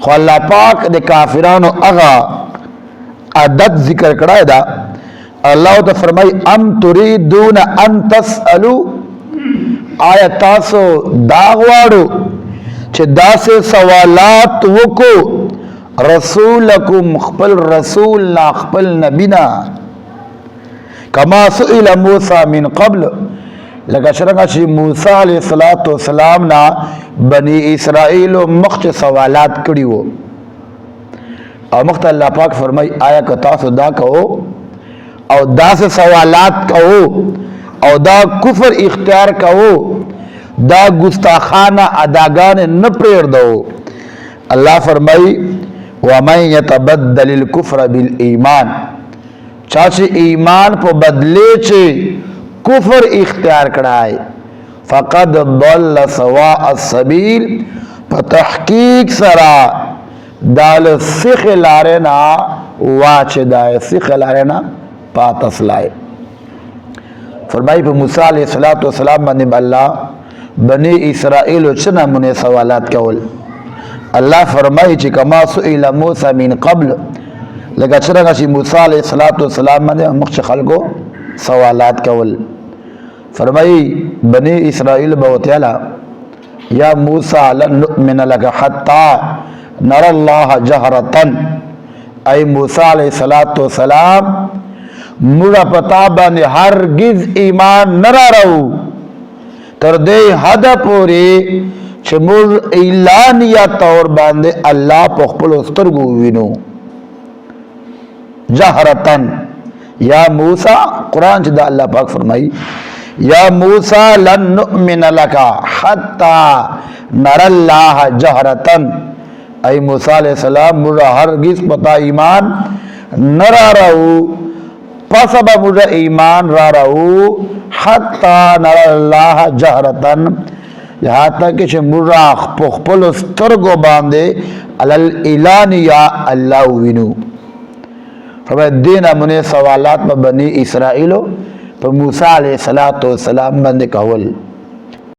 खो अल्लाह पाक दे काफिरानो अगा आदत जिक्र कड़ा दा। अल्लाह तो फरमाई अम तुरीदून अन तसअलु, आया तासो दागवाड़ो चे दासे सवालात वको रसूलकुम खपल रसूल ना खपल नबीना कमा सुइल मूसा मिन कब्ल, लगा शरंगा श्री मूसा अलैहिस्सलाम ना बनी इसराइल मख्च सवालात कड़ी वो और मख्त अल्लाह पाक फरमाई आया का तासो दा कहो और दा से सवालात कहो और दा कुफर इख्तियार कहो, दा गुस्ताखाना अदागान न प्रेर दो। अल्लाह फरमाई वमन यतबद्दलिल कुफ्र बिल ईमान, चाचे ईमान पर बदले चे कुफर इख्तियार कराए फ़क़द दल्ल सवा अस्सबील, तहकीक सरा दाल सिख लारे ना वाचे दाए सिख लारे ना पातस लाए। फरमाई पे मूसा अलैहिस्सलाम बने अल्लाह बनी इसराइल चना मुने सवालात कौल। अल्लाह फरमाई ची कमा सुइल मूसा मिन कब्ल, लगा चरंगा ची मूसा अलैहिस्सलाम बने मुख्श खलको सवालात कौल। फरमाई बनी इसराइल बहुत्याला या मूसा लन नुअमिन लका हत्ता नरल्लाह जहरतन, ऐ मूसा अलैहिस्सलाम मुरा पताबा ने हरगिज ईमान नरा रहू तर दे हद पूरी चमुर इलानिया तौर बांधे अल्लाह पखपलो स्तरगु विनो जहरतन। या मूसा कुरान चिदा अल्लाह पाक फरमाई या मूसा लन नुअमिन लका हत्ता नरल्लाह जहरतन, ऐ मूसा अलैहिस्सलाम मुरा हरगिज पता ईमान नरा रहू पसबा मुझे ईमान रा रहू हत्ता नरल्लाह जहरतन, यहाँ तक कि मुर्रा पखपल स्तरगो बांधे अलल इलानिया अल्लाह विनु। फरमाया देना मुने सवालात में बनी इसराइलो पर मूसा अलैहिस्सलाम बंदे कहवल